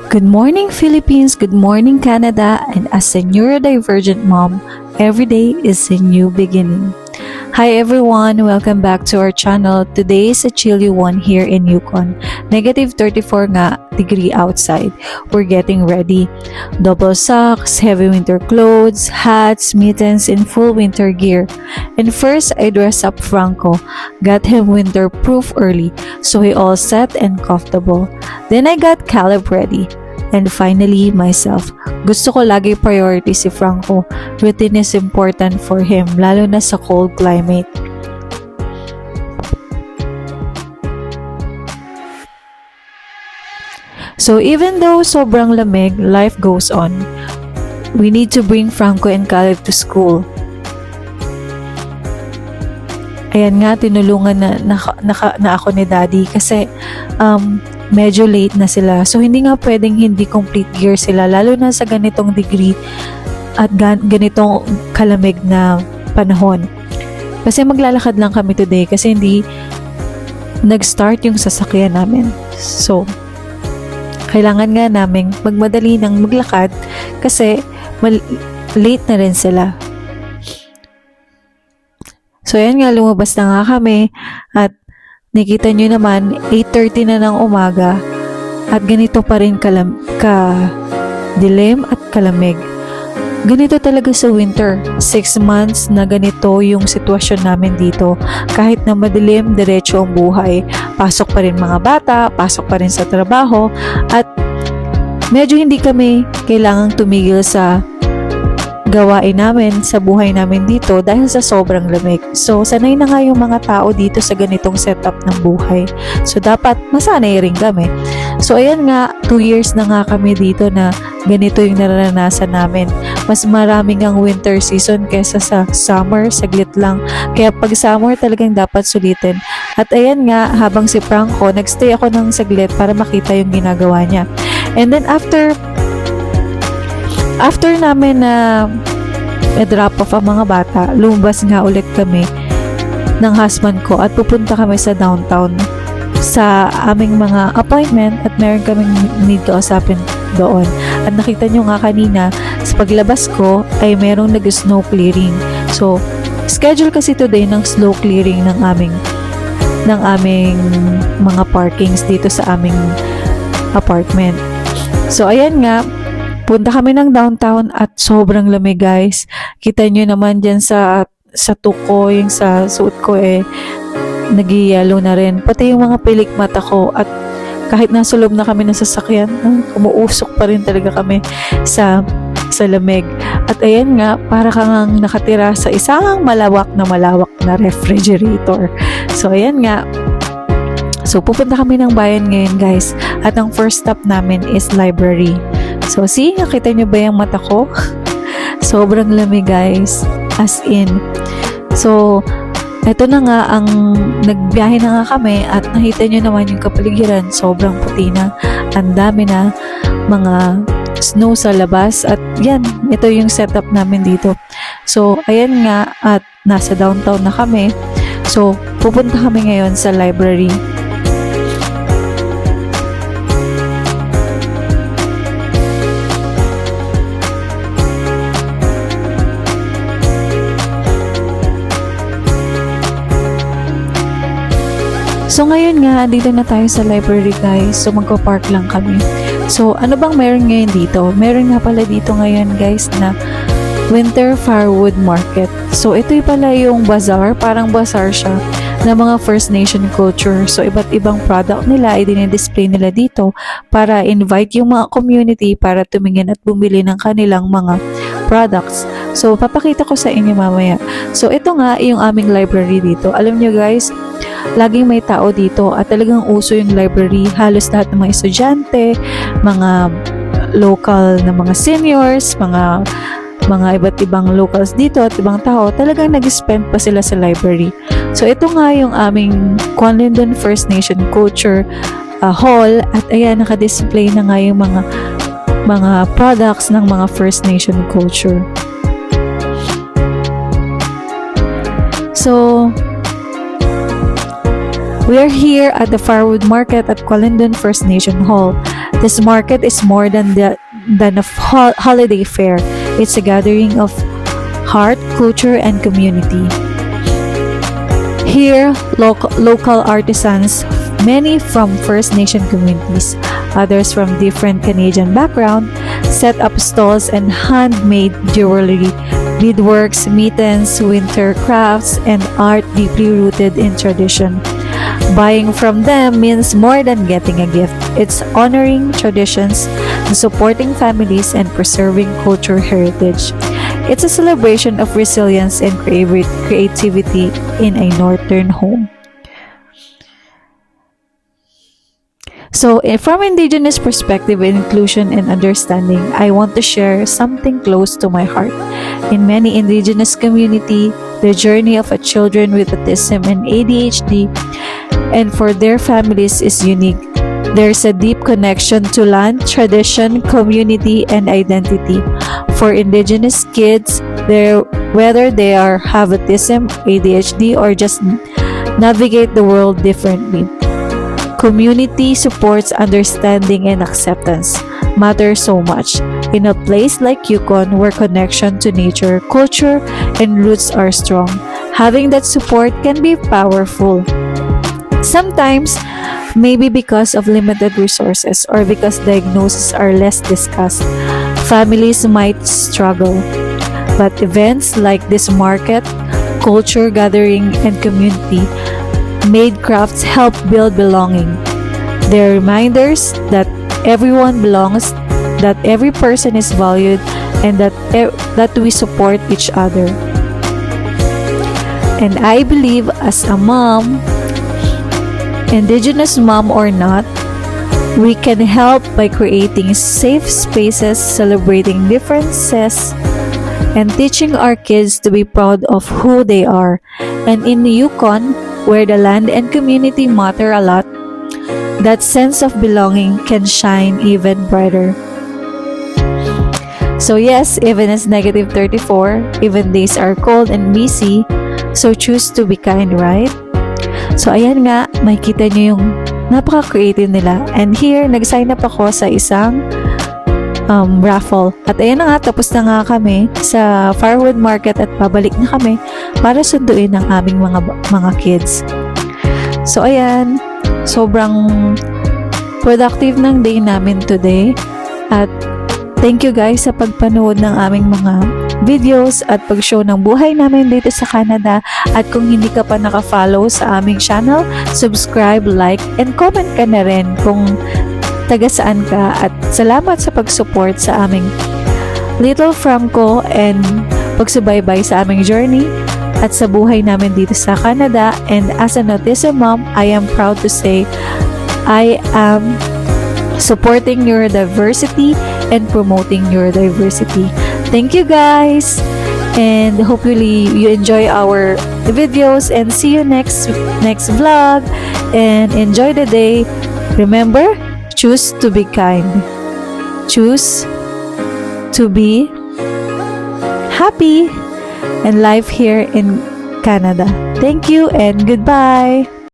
Good morning, Philippines. Good morning, Canada. And as a neurodivergent mom, every day is a new beginning. Hi everyone, welcome back to our channel. Today is a chilly one here in Yukon. Negative 34 nga degree outside. We're getting ready. Double socks, heavy winter clothes, hats, mittens, and full winter gear. And first, I dressed up Franco. Got him winterproof early, so he all set and comfortable. Then I got Caleb ready. And finally, myself. Gusto ko lagi priority si Franco. Routine is important for him, lalo na sa cold climate. So even though sobrang lamig, life goes on. We need to bring Franco and Caleb to school. Ayan nga, tinulungan na ako ni Daddy kasi medyo late na sila. So, hindi nga pwedeng hindi complete gear sila, lalo na sa ganitong degree at ganitong kalamig na panahon. Kasi maglalakad lang kami today kasi hindi nag-start yung sasakyan namin. So, kailangan nga namin magmadali ng maglakad kasi late na rin sila. So, ayan nga, lumabas na nga kami at nakita nyo naman, 8:30 na ng umaga at ganito pa rin ka-dilim at kalamig. Ganito talaga sa winter. 6 months na ganito yung sitwasyon namin dito. Kahit na madilim, diretso ang buhay. Pasok pa rin mga bata, pasok pa rin sa trabaho at medyo hindi kami kailangang tumigil sa gawain namin sa buhay namin dito dahil sa sobrang lamig. So, sanay na nga yung mga tao dito sa ganitong setup ng buhay. So, dapat masanay rin kami. So, ayan nga, 2 years na nga kami dito na ganito yung naranasan namin. Mas maraming ang winter season kesa sa summer, saglit lang. Kaya pag summer talagang dapat sulitin. At ayan nga, habang si Franco, nagstay ako ng saglit para makita yung ginagawa niya. And then after namin na drop off ang mga bata, lumabas nga ulit kami ng husband ko at pupunta kami sa downtown sa aming mga appointment at meron kaming need kausapin doon. At nakita nyo nga kanina, sa paglabas ko ay merong nag-snow clearing. So, schedule kasi today ng snow clearing ng aming mga parkings dito sa aming apartment. So, ayan nga, punta kami ng downtown at sobrang lamig, guys. Kita nyo naman dyan sa tuko, yung sa suot ko nag-yellow na rin. Pati yung mga pilik mata ko at kahit nasa loob na kami ng sasakyan, umuusok pa rin talaga kami sa lamig. At ayan nga, para kang nakatira sa isang malawak na refrigerator. So ayan nga. So pupunta kami ng bayan ngayon, guys. At ang first stop namin is library. So, see, nakita nyo ba yung mata ko? Sobrang lamig, guys. As in. So, eto na nga, nagbiyahe na nga kami at nakita nyo naman yung kapaligiran. Sobrang puti na. Ang dami na mga snow sa labas. At yan, ito yung setup namin dito. So, ayan nga, at nasa downtown na kami. So, pupunta kami ngayon sa library. So ngayon nga, dito na tayo sa library, guys. So magko-park lang kami. So ano bang meron ngayon dito? Meron nga pala dito ngayon, guys, na Winter Firewood Market. So ito pala yung bazaar, parang bazaar siya na mga First Nation culture. So iba't ibang product nila ay dinidisplay nila dito para invite yung mga community para tumingin at bumili ng kanilang mga products. So papakita ko sa inyo mamaya. So ito nga yung aming library dito. Alam nyo, guys, laging may tao dito at talagang uso yung library. Halos lahat ng mga estudyante, mga local na mga seniors, mga iba't ibang locals dito at ibang tao, talagang nag-spend pa sila sa library. So ito nga yung aming Kwanlindon First Nation Culture Hall at ayan, naka-display na nga yung mga products ng mga First Nation culture. So, we are here at the Firewood Market at Kwanlindon First Nation Hall. This market is more than a holiday fair. It's a gathering of heart, culture, and community. Here, local artisans, many from First Nation communities, others from different Canadian background, set up stalls and handmade jewelry, beadworks, mittens, winter crafts, and art deeply rooted in tradition. Buying from them means more than getting a gift. It's honoring traditions, supporting families, and preserving cultural heritage. It's a celebration of resilience and creativity in a northern home. So, from Indigenous perspective, inclusion, and understanding, I want to share something close to my heart. In many Indigenous community, the journey of a children with autism and ADHD and for their families is unique. There's a deep connection to land, tradition, community, and identity. For Indigenous kids, whether they have autism, ADHD, or just navigate the world differently, community supports, understanding, and acceptance matter so much. In a place like Yukon, where connection to nature, culture, and roots are strong, having that support can be powerful. Sometimes, maybe because of limited resources or because diagnoses are less discussed, families might struggle. But events like this market, culture gathering, and community made crafts help build belonging. They're reminders that everyone belongs, that every person is valued, and that we support each other. And I believe as a mom, Indigenous mom or not, we can help by creating safe spaces, celebrating differences, and teaching our kids to be proud of who they are. And in Yukon, where the land and community matter a lot, that sense of belonging can shine even brighter. So yes, even as negative 34, even days are cold and busy, so choose to be kind, right? So ayan nga, makikita nyo yung napaka-creative nila. And here, nag-sign up ako sa isang raffle. At ayan na nga, tapos na nga kami sa Firewood Market at pabalik na kami para sunduin ang aming mga kids. So ayan, sobrang productive ng day namin today. At thank you guys sa pagpanood ng aming mga videos at pag-show ng buhay namin dito sa Canada. At kung hindi ka pa naka-follow sa aming channel, subscribe, like, and comment ka na rin kung taga saan ka. At salamat sa pag-support sa aming Little Franco and pagsubaybay sa aming journey at sa buhay namin dito sa Canada. And as an autism mom, I am proud to say I am supporting your diversity and promoting your diversity. Thank you guys, and hopefully you enjoy our videos, and see you next vlog, and enjoy the day. Remember, choose to be kind, choose to be happy and life here in Canada. Thank you and goodbye.